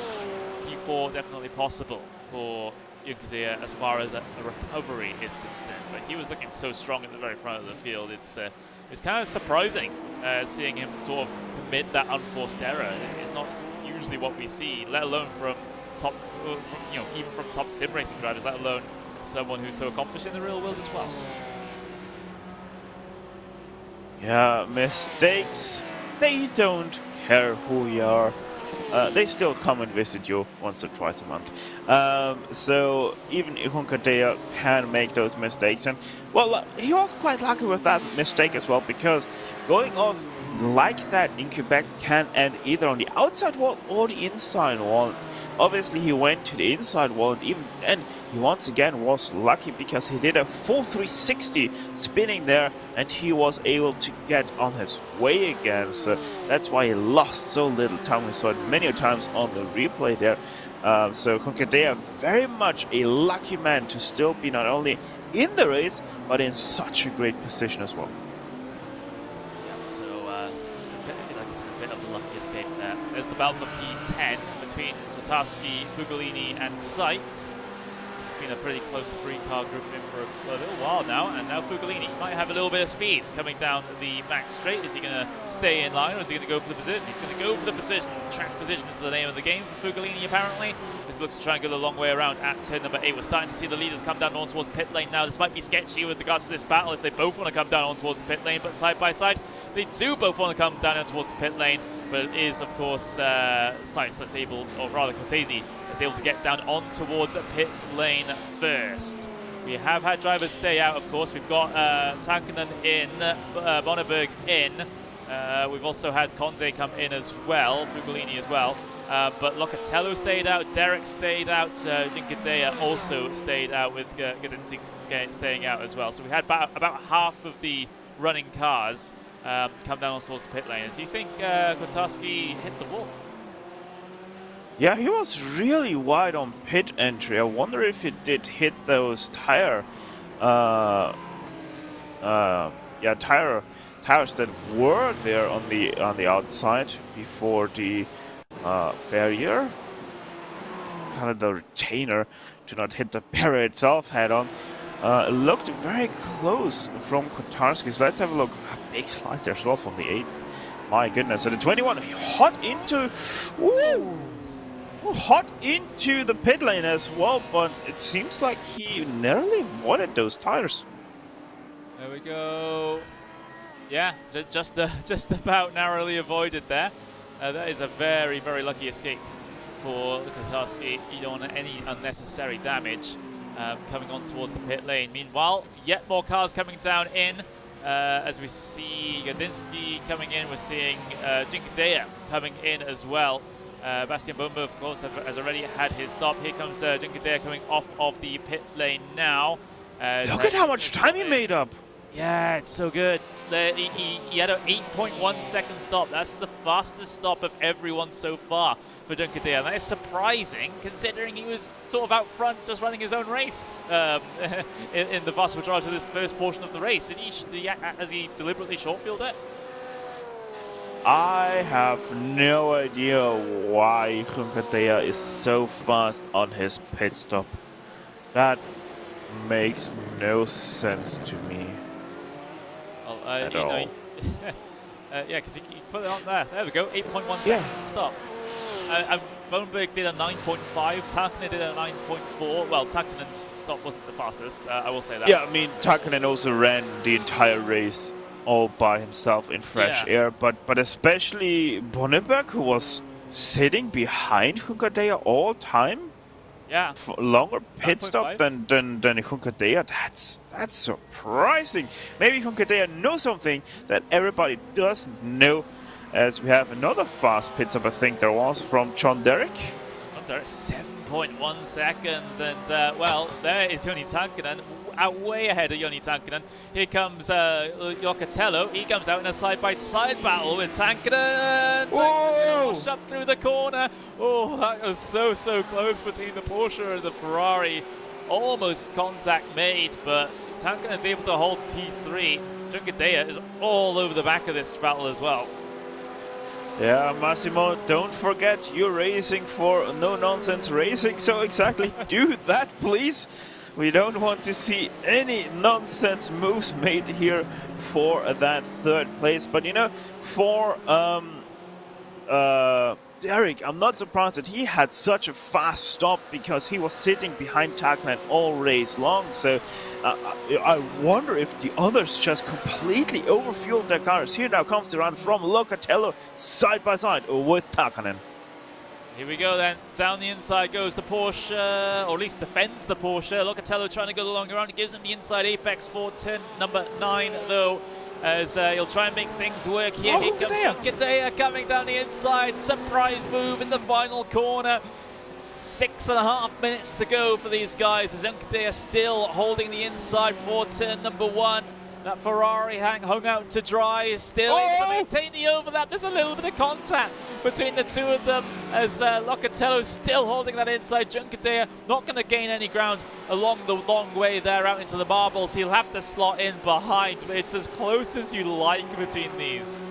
P4 definitely possible for Junkadea as far as a recovery is concerned. But he was looking so strong at the very front of the field. It's kind of surprising seeing him sort of commit that unforced error. It's not usually what we see, let alone from top, even from top sim racing drivers, let alone someone who's so accomplished in the real world as well. Yeah, mistakes, they don't care who you are. They still come and visit you once or twice a month. So even Hunkadea can make those mistakes. And well, he was quite lucky with that mistake as well, because going off like that in Quebec can end either on the outside wall or the inside wall. Obviously he went to the inside wall, and even then he once again was lucky, because he did a full 360 spinning there and he was able to get on his way again. So that's why he lost so little time. We saw it many times on the replay there. So Hunkadea, very much a lucky man to still be not only in the race but in such a great position as well. A bit of a lucky escape there. There's the battle for P10 between Kotarski, Fugolini and Seitz. This has been a pretty close 3-car group in for a little while now, and now Fugolini might have a little bit of speed coming down the max straight. Is he going to stay in line, or is he going to go for the position? He's going to go for the position. Track position is the name of the game for Fugolini, apparently. This looks to try and go the long way around at turn number 8. We're starting to see the leaders come down on towards pit lane now. This might be sketchy with regards to this battle if they both want to come down on towards the pit lane, but side by side, they do both want to come down on towards the pit lane. But it is, of course, Seitz that's able, or rather Cortese, is able to get down on towards a pit lane first. We have had drivers stay out, of course. We've got Tankonen in, Bonneberg in, We've also had Conde come in as well, Fugolini as well. But Locatello stayed out, Derek stayed out, Linkadea also stayed out, with Gudinski staying out as well. So we had about half of the running cars come down towards the pit lane. Do you think Kotarski hit the wall? Yeah, he was really wide on pit entry. I wonder if he did hit those tires that were there on the outside before the barrier, kind of the retainer, to not hit the barrier itself head on. It looked very close from Kotarski. So let's have a look. A big slide there as well from the 8. My goodness. So the 21 hot into the pit lane as well, but it seems like he narrowly avoided those tires. There we go. Yeah, just about narrowly avoided there. That is a very, very lucky escape for Kotarski. You don't want any unnecessary damage coming on towards the pit lane. Meanwhile, yet more cars coming down in. As we see Gudinski coming in, we're seeing Jinkadea coming in as well. Bastian Bumba, of course, has already had his stop. Here comes Jinkadea coming off of the pit lane now. Look at how much time he made up. Yeah, it's so good. He had an 8.1 second stop. That's the fastest stop of everyone so far for Jinkadea. And that is surprising, considering he was sort of out front just running his own race in the vast majority of this first portion of the race. Has he deliberately short-fielded it? I have no idea why Jinkadea is so fast on his pit stop. That makes no sense to me. At all. Yeah, because he put it on there. There we go, 8.1 second stop. Boneberg did a 9.5, Takinen did a 9.4. Well, Takinen's stop wasn't the fastest, I will say that. Yeah, I mean, Takinen also ran the entire race all by himself in fresh air, but especially Boneberg, who was sitting behind Jinkadea all time. Yeah, longer pit stop than Jinkadea. That's surprising. Maybe Jinkadea knows something that everybody doesn't know. As we have another fast pit stop, I think there was from John Derek. 7.1 seconds, and well, there is Joni Tankinen, way ahead of Joni Tankinen. Here comes Locatello. He comes out in a side-by-side battle with Tankinen. Tankinen up through the corner. Oh, that was so close between the Porsche and the Ferrari. Almost contact made, but Tankinen is able to hold P3. Jinkadea is all over the back of this battle as well. Yeah, Massimo, don't forget you're racing for no-nonsense racing, so exactly do that, please. We don't want to see any nonsense moves made here for that third place. But, you know, for Derek, I'm not surprised that he had such a fast stop, because he was sitting behind Takinen all race long. So I wonder if the others just completely overfueled their cars. Here now comes the run from Locatello side by side with Takinen. Here we go then. Down the inside goes the Porsche, or at least defends the Porsche. Locatello trying to go the long around. He gives him the inside apex for turn number 9 though, as he'll try and make things work here. Here comes Jinkadea coming down the inside. Surprise move in the final corner. 6.5 minutes to go for these guys, as Jinkadea still holding the inside for turn number 1. That Ferrari hung out to dry, still able to maintain the overlap. There's a little bit of contact between the two of them, as Locatello's still holding that inside. Jinkadea not going to gain any ground along the long way there out into the marbles. He'll have to slot in behind, but it's as close as you like between these.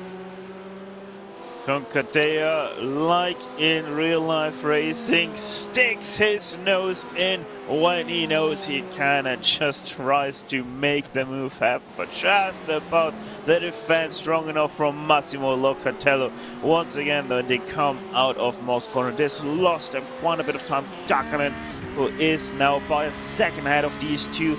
Jinkadea, like in real life racing, sticks his nose in when he knows he can and just tries to make the move happen. But just about the defense strong enough from Massimo Locatello. Once again, though, they come out of Mosport. This lost them quite a bit of time. Takinen, who is now by a second ahead of these two.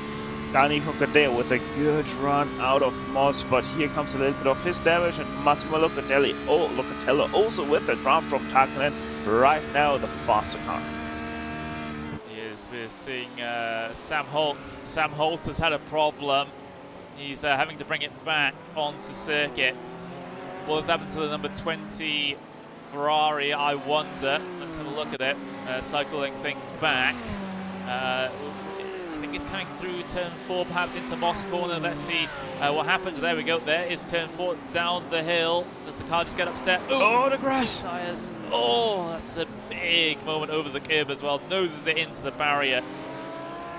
Dani Jinkadea with a good run out of Moss, but here comes a little bit of his damage, and Massimo Locatello also with the draft from Takinen. Right now, the faster car. Yes, we're seeing Sam Holt. Sam Holt has had a problem. He's having to bring it back onto circuit. what has happened to the number 20 Ferrari, I wonder. Let's have a look at it. Cycling things back. I think it's coming through turn 4, perhaps into Moss corner. Let's see what happens. There we go. There is turn 4 down the hill. Does the car just get upset? Ooh, oh, the grass. Tires. Oh, that's a big moment over the curb as well. Noses it into the barrier.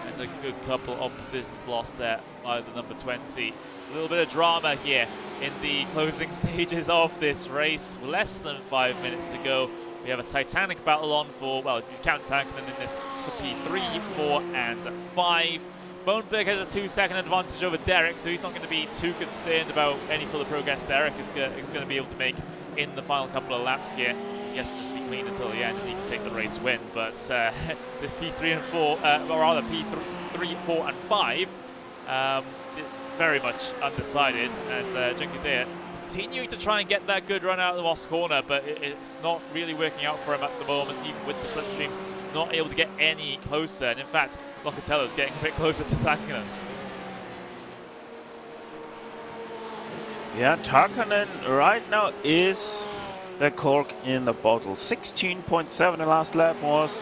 And a good couple of positions lost there by the number 20. A little bit of drama here in the closing stages of this race. Less than 5 minutes to go. We have a titanic battle on for, well, if you count Tankman in this, for P3, 4 and 5. Boneberg has a 2-second advantage over Derek, so he's not going to be too concerned about any sort of progress Derek is going to be able to make in the final couple of laps here. He has to just be clean until the end and he can take the race win. But this P3 and 4, or rather P3, 4 and 5, very much undecided. And Junkadea continuing to try and get that good run out of the Moss corner, but it's not really working out for him at the moment, even with the slipstream, not able to get any closer. And in fact, Locatello's getting a bit closer to Takkanen. Yeah, Takkanen right now is the cork in the bottle. 16.7 the last lap was.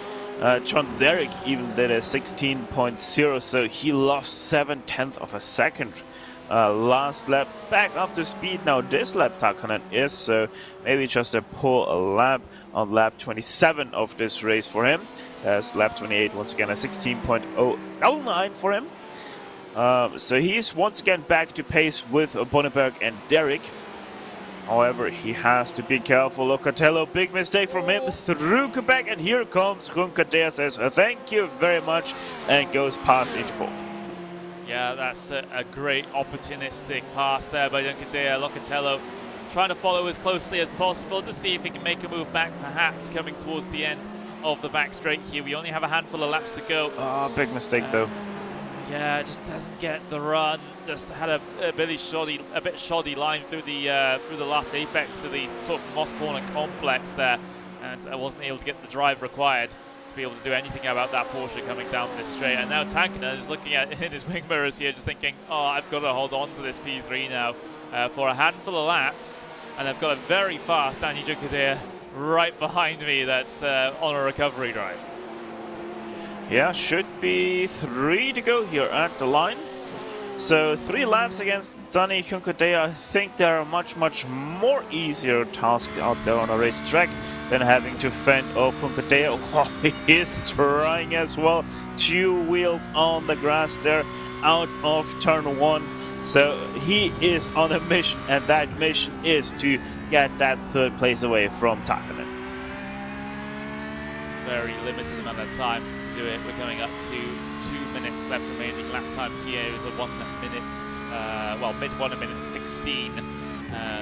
John Derrick even did a 16.0, so he lost 7/10 of a second. Last lap, back up to speed now. This lap Takkanen is, so maybe just a poor lap on lap 27 of this race for him. As lap 28 once again a 16.009 for him. So he is once again back to pace with Bonneberg and Derrick. However, he has to be careful. Locatello, big mistake from him through Quebec, and here comes Junkadea, says thank you very much, and goes past into 4th. Yeah, that's a great opportunistic pass there by Junkadea. Locatello trying to follow as closely as possible to see if he can make a move back, perhaps coming towards the end of the back straight here. We only have a handful of laps to go. Oh, big mistake though. Yeah, just doesn't get the run. Just had a bit shoddy line through the last apex of the sort of Moss corner complex there, and I wasn't able to get the drive required to be able to do anything about that Porsche coming down this straight. And now Tankner is looking at in his wing mirrors here, just thinking, oh, I've got to hold on to this P3 now for a handful of laps, and I've got a very fast Danny Junkadea right behind me that's on a recovery drive. Yeah, should be 3 to go here at the line. So 3 laps against Danny Junkadea. I think there are much more easier tasks out there on a racetrack than having to fend off Junkadea. Oh, he is trying as well. 2 wheels on the grass there out of turn 1. So he is on a mission, and that mission is to get that 3rd place away from Takkanen. Very limited amount of time to do it. We're coming up to 2 minutes left remaining. Lap time here is a 1 minute, mid 1 minute 16.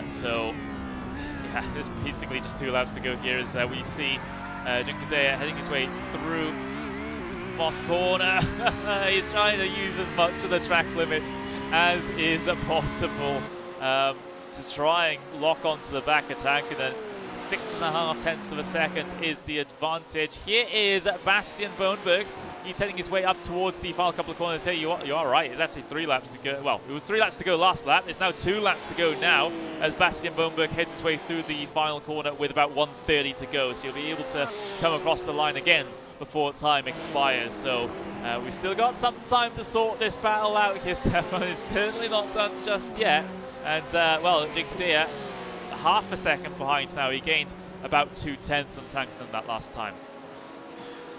So yeah, there's basically just 2 laps to go here as we see Junkadea heading his way through Moss corner. He's trying to use as much of the track limit as is possible to try and lock onto the back attack, and then 6.5 tenths of a second is the advantage. Here is Bastian Boneberg. He's heading his way up towards the final couple of corners here. You are right, it's actually 3 laps to go. Well, it was 3 laps to go last lap. It's now 2 laps to go now as Bastian Boneberg heads his way through the final corner with about 1:30 to go. So you'll be able to come across the line again before time expires. So we've still got some time to sort this battle out here, Stefan. It's certainly not done just yet. And, well, Junkadea, half a second behind now. He gained about 2 tenths on Tankman that last time.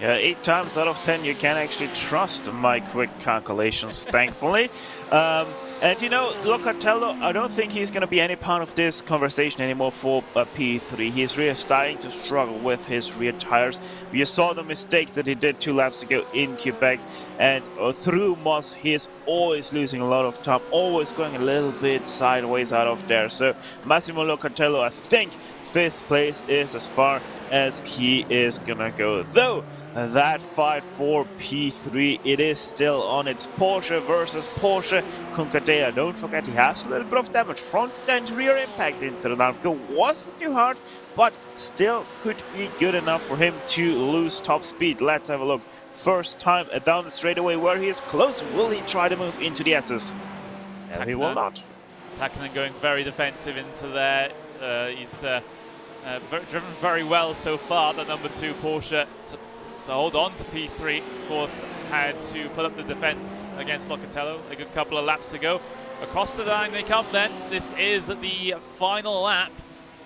Yeah, 8 times out of 10 you can actually trust my quick calculations, thankfully. And you know, Locatello, I don't think he's going to be any part of this conversation anymore for P3. He's really starting to struggle with his rear tires. We saw the mistake that he did 2 laps ago in Quebec, and through Moss he is always losing a lot of time, always going a little bit sideways out of there. So Massimo Locatello, I think 5th place is as far as he is gonna go. Though that 5-4 P3, it is still on. It's Porsche versus Porsche. Junkadea, don't forget, he has a little bit of damage. Front and rear impact into the downhill. Wasn't too hard, but still could be good enough for him to lose top speed. Let's have a look. First time down the straightaway where he is close. Will he try to move into the S's? No, he will not. Tackman going very defensive into there. He's driven very well so far, the number 2 Porsche, to hold on to P3. Of course, had to put up the defense against Locatello a good couple of laps ago. Across the line they come then. This is the final lap.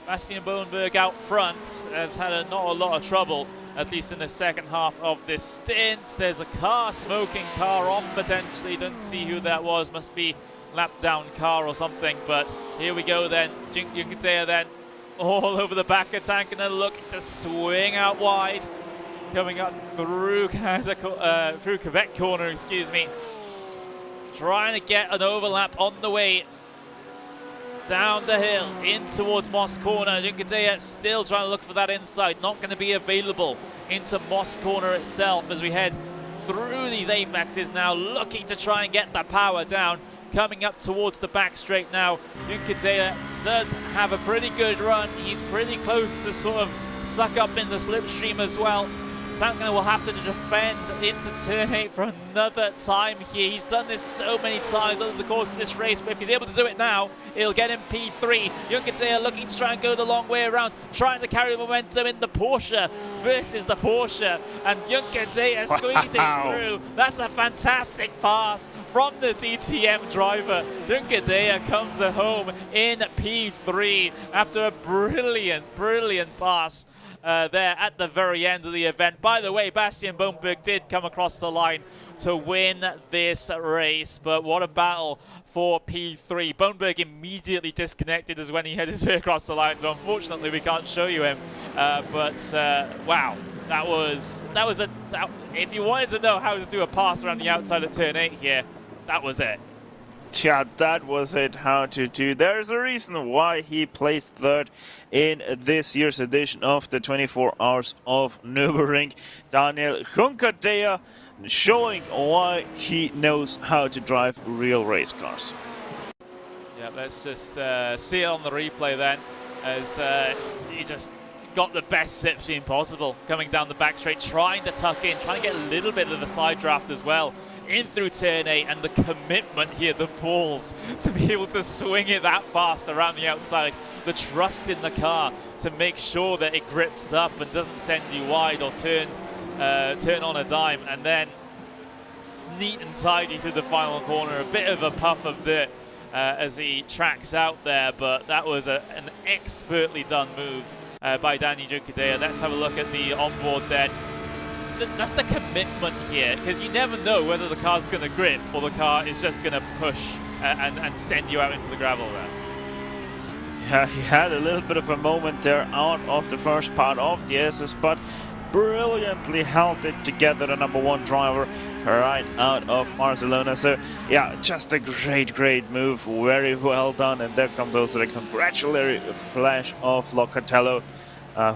Bastian Bodenberg out front has had not a lot of trouble, at least in the second half of this stint. There's a car, smoking car off potentially. Didn't see who that was. Must be lap down car or something. But here we go then. Junqueira then all over the back of Tankinen, looking to swing out wide. Coming up through Quebec corner, excuse me. Trying to get an overlap on the way down the hill in towards Moss corner. Junqueira still trying to look for that inside. Not going to be available into Moss corner itself as we head through these apexes now, looking to try and get that power down. Coming up towards the back straight now. Junqueira does have a pretty good run. He's pretty close to sort of suck up in the slipstream as well. Tankinen will have to defend into turn 8 for another time here. He's done this so many times over the course of this race, but if he's able to do it now, it'll get him P3. Junqueira looking to try and go the long way around, trying to carry the momentum in the Porsche versus the Porsche, and Junqueira squeezes through. That's a fantastic pass from the DTM driver. Junqueira comes home in P3 after a brilliant pass. There at the very end of the event. By the way, Bastian Bodenberg did come across the line to win this race, but what a battle for P3. Bodenberg immediately disconnected as when he headed across the line, so unfortunately we can't show you him. Wow, that was if you wanted to know how to do a pass around the outside of turn 8 here, that was it. Yeah, that was it, how to do. There's a reason why he placed third in this year's edition of the 24 Hours of Nürburgring. Daniel Junqueira showing why he knows how to drive real race cars. Yeah, let's just see it on the replay then, as he just got the best slipstream possible, coming down the back straight, trying to tuck in, trying to get a little bit of the side draft as well, in through turn 8, and the commitment here, the balls, to be able to swing it that fast around the outside, the trust in the car to make sure that it grips up and doesn't send you wide or turn on a dime, and then neat and tidy through the final corner, a bit of a puff of dirt as he tracks out there, but that was an expertly done move by Dani Junqueira. Let's have a look at the onboard then. Just the commitment here, because you never know whether the car's going to grip or the car is just going to push and send you out into the gravel there. Yeah, he had a little bit of a moment there out of the first part of the SS, but brilliantly held it together, the number 1 driver right out of Barcelona. So yeah, just a great move, very well done. And there comes also the congratulatory flash of Locatello,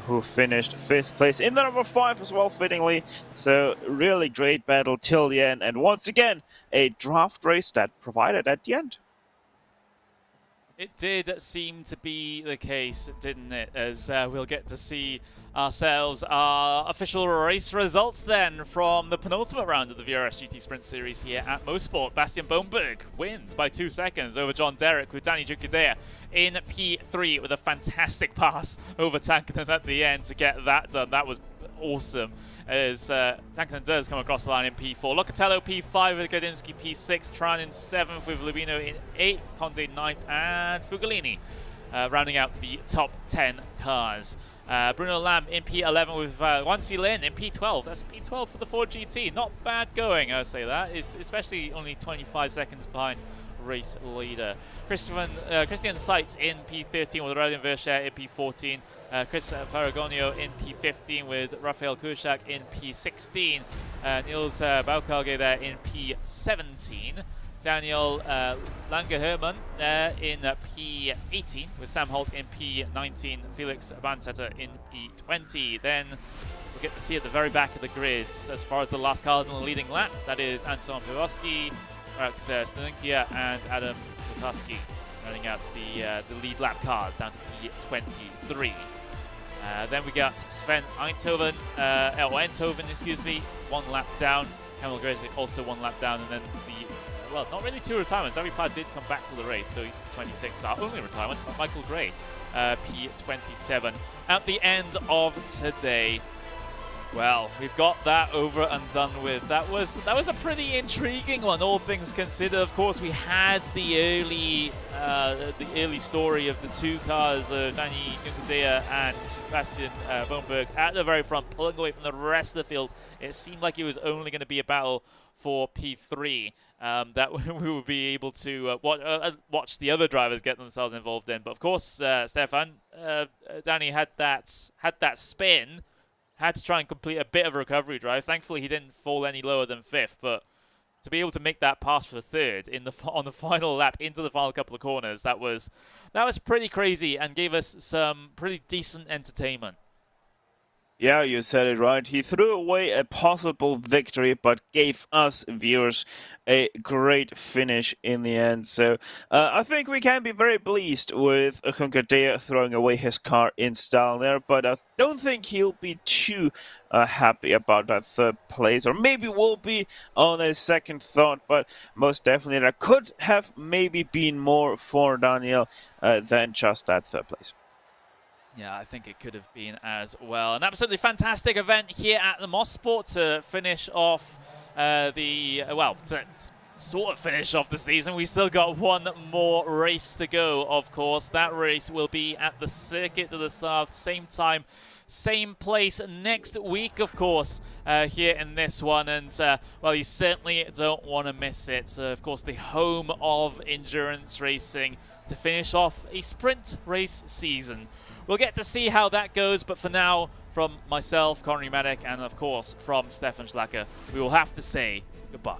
who finished 5th place in the number 5 as well, fittingly. So really great battle till the end, and once again a draft race that provided at the end. It did seem to be the case, didn't it? As we'll get to see ourselves our official race results then from the penultimate round of the VRS GT Sprint Series here at Mosport. Bastian Bodenberg wins by 2 seconds over John Derrick, with Dani Junqueira in P3 with a fantastic pass over Tankinen at the end to get that done. That was awesome, as Tankinen does come across the line in P4. Locatello P5 with Gadinsky P6, Tran in 7th with Lubino in 8th, Conde 9th, and Fugolini rounding out the top 10 cars. Bruno Lamb in P11 with Wansi Lin in P12. That's P12 for the Ford GT. Not bad going, I'll say that. It's especially only 25 seconds behind race leader. Christian Seitz in P13 with Aurelien Verscher in P14. Chris Faragonio in P15 with Rafael Kurczak in P16. Niels Baukage there in P17. Daniel Lange-Hermann in P18 with Sam Holt in P19. Felix Bansetter in P20. Then we'll get to see at the very back of the grids, as far as the last cars on the leading lap, that is Anton Piwoski, Max Staninkia, and Adam Kotarski running out the lead lap cars down to P23. Then we got Sven Einthoven, excuse me, 1 lap down. Kamil Grzik also 1 lap down, and then well, not really 2 retirements. Avipad did come back to the race, so he's 26. Our only retirement, Michael Gray P27. At the end of today, well, we've got that over and done with. That was a pretty intriguing one, all things considered. Of course, we had the early story of the two cars, Danny Junkadea and Sebastian Bohnberg, at the very front, pulling away from the rest of the field. It seemed like it was only going to be a battle for P3 that we would be able to watch the other drivers get themselves involved in. But of course, Stefan, Danny had that spin. Had to try and complete a bit of a recovery drive. Thankfully, he didn't fall any lower than 5th, but to be able to make that pass for 3rd on the final lap into the final couple of corners, that was pretty crazy and gave us some pretty decent entertainment. Yeah, you said it right. He threw away a possible victory, but gave us viewers a great finish in the end. So I think we can be very pleased with Junkadea throwing away his car in style there, but I don't think he'll be too happy about that 3rd place, or maybe will be on a second thought, but most definitely there could have maybe been more for Daniel than just that 3rd place. Yeah, I think it could have been as well. An absolutely fantastic event here at the Mosport to finish off to sort of finish off the season. We still got one more race to go, of course. That race will be at the Circuit of the South, same time, same place next week, of course, here in this one. And, well, you certainly don't want to miss it. Of course, the home of endurance racing to finish off a sprint race season. We'll get to see how that goes, but for now, from myself, Connery Maddock, and of course from Stefan Schlacker, we will have to say goodbye.